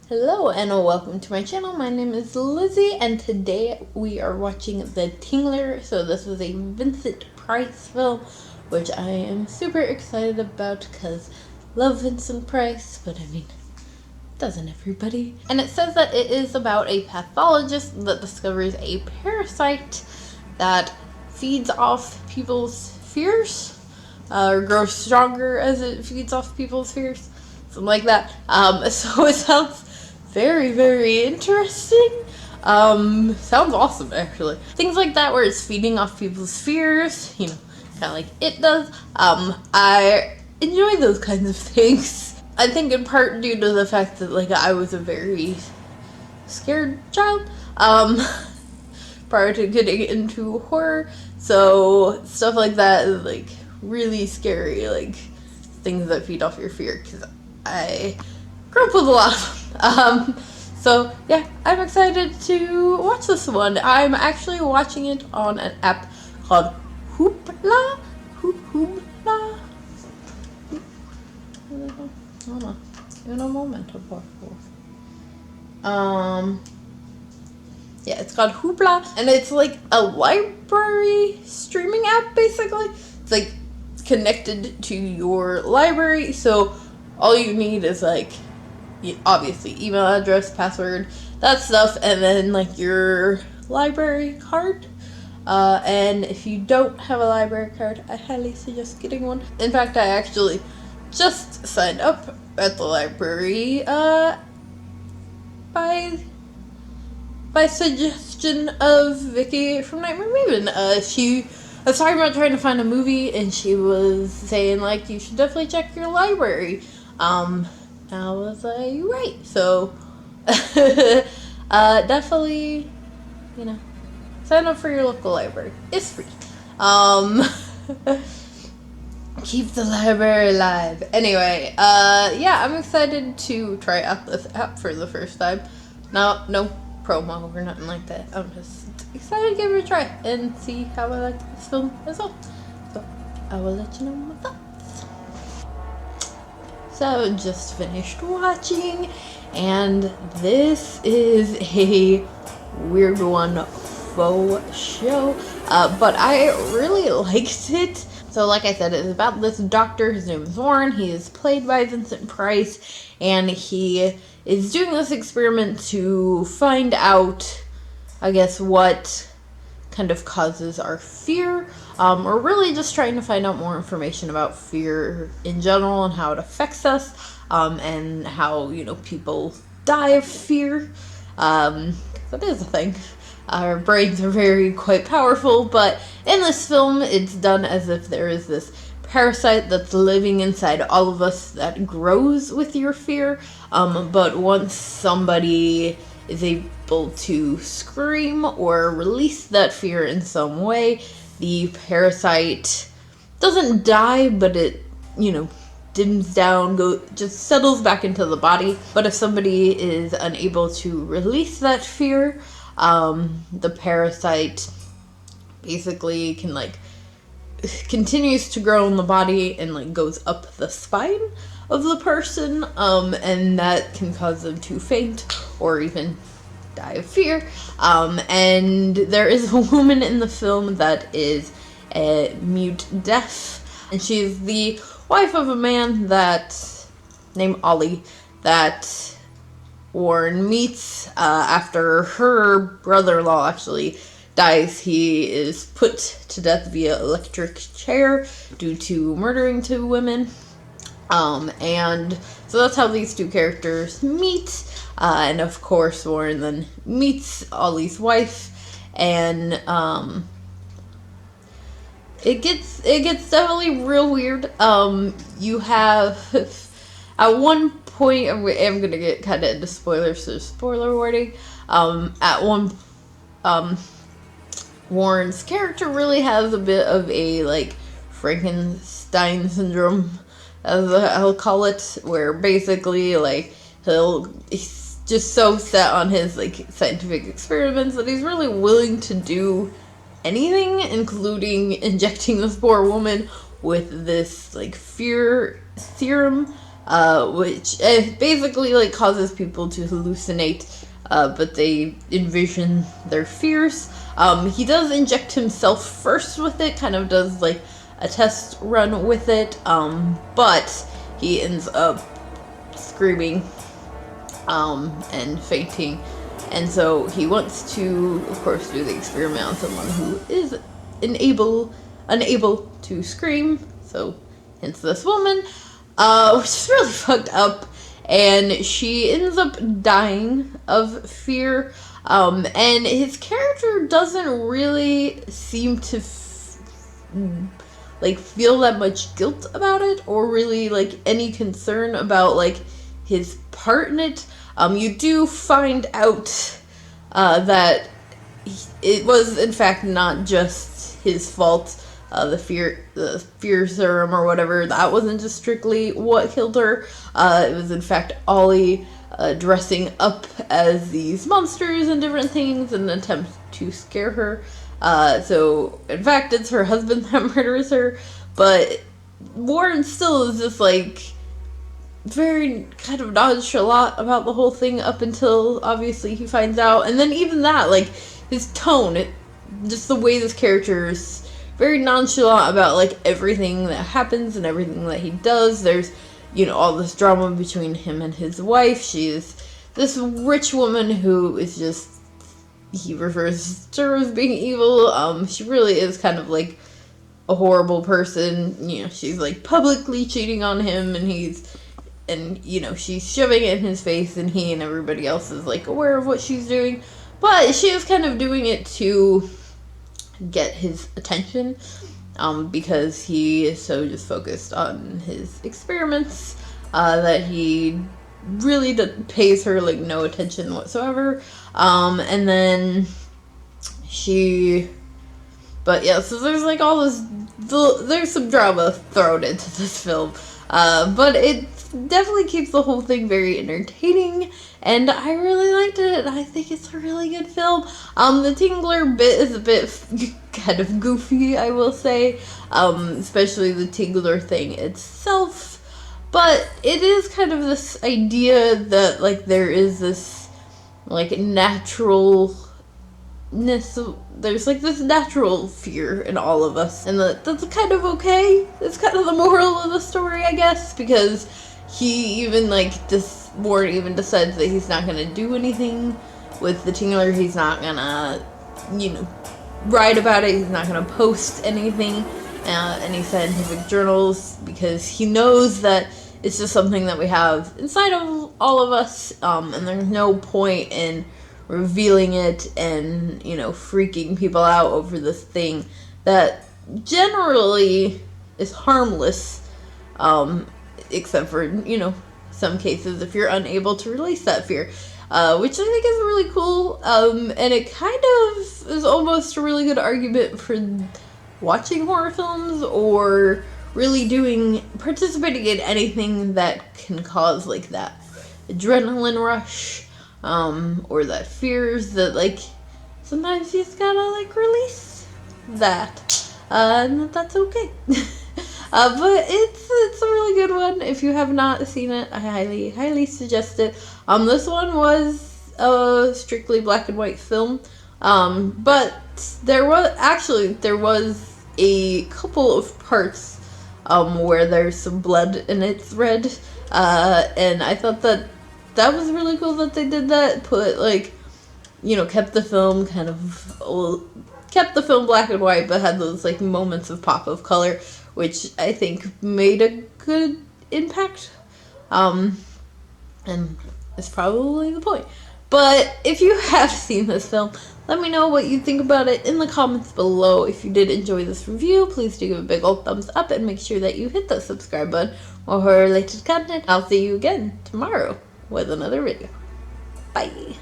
Hello and welcome to my channel. My name is Lizzie and today we are watching the Tingler. So this was a Vincent Price film, which I am super excited about because I love Vincent Price, but I mean, doesn't everybody? And it says that it is about a pathologist that discovers a parasite that feeds off people's fears, or grows stronger as it feeds off people's fears. Something like that. So it sounds very, very interesting. Sounds awesome, actually. Things like that where it's feeding off people's fears, kind of like it does. I enjoy those kinds of things. I think in part due to the fact that, I was a very scared child, prior to getting into horror. So stuff like that is, really scary, things that feed off your fear, because I grew up with a lot of them. So yeah, I'm excited to watch this one. I'm actually watching it on an app called Hoopla. Hoopla. Un momento, por favor. Yeah, it's called Hoopla, and it's like a library streaming app, basically. It's connected to your library, so all you need is obviously email address, password, that stuff, and then your library card. And if you don't have a library card, I highly suggest getting one. In fact, I actually just signed up at the library by suggestion of Vicky from Nightmare Maven. She was talking about trying to find a movie, and she was saying you should definitely check your library. I was like, right. So definitely, sign up for your local library. It's free. Keep the library alive. Anyway, yeah, I'm excited to try out this app for the first time. No promo or nothing like that. I'm just excited to give it a try and see how I like this film as well. So I will let you know my thoughts. So just finished watching, and this is a weird one, faux show, but I really liked it. So like I said, it's about this doctor. His name is Warren. He is played by Vincent Price, and he is doing this experiment to find out, I guess, what kind of causes our fear. We're really just trying to find out more information about fear in general and how it affects us, and how, people die of fear. That is a thing. Our brains are quite powerful, but in this film, it's done as if there is this parasite that's living inside all of us that grows with your fear, but once somebody is able to scream or release that fear in some way, the parasite doesn't die, but it, dims down, just settles back into the body. But if somebody is unable to release that fear, the parasite basically can continues to grow in the body and goes up the spine of the person, and that can cause them to faint or even die of fear. And there is a woman in the film that is mute deaf, and she's the wife of a man named Ollie that Warren meets after her brother-in-law actually dies. He is put to death via electric chair due to murdering two women. And so that's how these two characters meet. And of course, Warren then meets Ollie's wife, and it gets definitely real weird. You have at one point, I'm gonna get kind of into spoilers, so spoiler warning. At one, Warren's character really has a bit of a Frankenstein syndrome, as I'll call it, where basically he's just so set on his scientific experiments that he's really willing to do anything, including injecting this poor woman with this fear serum which basically like causes people to hallucinate, but they envision their fears. He does inject himself first with it, kind of does like a test run with it, but he ends up screaming and fainting, and so he wants to, of course, do the experiment on someone who is unable to scream, so hence this woman, which is really fucked up, and she ends up dying of fear, and his character doesn't really seem to like feel that much guilt about it, or really like any concern about like his part in it. You do find out that it was in fact not just his fault. The fear serum or whatever, that wasn't just strictly what killed her. It was in fact Ollie dressing up as these monsters and different things in an attempt to scare her. So in fact it's her husband that murders her, but Warren still is just like very kind of nonchalant about the whole thing up until obviously he finds out, and then even that, like his tone, just the way this character is very nonchalant about like everything that happens and everything that he does. There's, you know, all this drama between him and his wife. She is this rich woman who is just, he refers to her as being evil. She really is kind of like a horrible person. You know, she's like publicly cheating on him, and you know, she's shoving it in his face, and he and everybody else is like aware of what she's doing, but she is kind of doing it to get his attention, because he is so just focused on his experiments, that he really pays her like no attention whatsoever. And then but yeah, so there's like all this, there's some drama thrown into this film, but it definitely keeps the whole thing very entertaining, and I really liked it. I think it's a really good film. The Tingler bit is a bit kind of goofy, I will say, especially the Tingler thing itself, but it is kind of this idea that like there is this like naturalness, there's like this natural fear in all of us, and that's kind of okay. It's kind of the moral of the story, I guess, because he even like Warren even decides that he's not gonna do anything with the Tingler. He's not gonna, you know, write about it. He's not gonna post anything, any scientific journals, because he knows that it's just something that we have inside of all of us, and there's no point in revealing it and, you know, freaking people out over this thing that generally is harmless, except for, you know, some cases if you're unable to release that fear, which I think is really cool, and it kind of is almost a really good argument for watching horror films, or really participating in anything that can cause like that adrenaline rush, or that fears that like sometimes you just gotta like release that, and that's okay. But it's a really good one. If you have not seen it, I highly suggest it. This one was a strictly black and white film, but there was a couple of parts where there's some blood and it's red, and I thought that was really cool that they did that. Put like, you know, kept the film black and white, but had those like moments of pop of color, which I think made a good impact, and it's probably the point. But if you have seen this film, let me know what you think about it in the comments below. If you did enjoy this review, please do give a big old thumbs up, and make sure that you hit that subscribe button for horror related content. I'll see you again tomorrow with another video. Bye.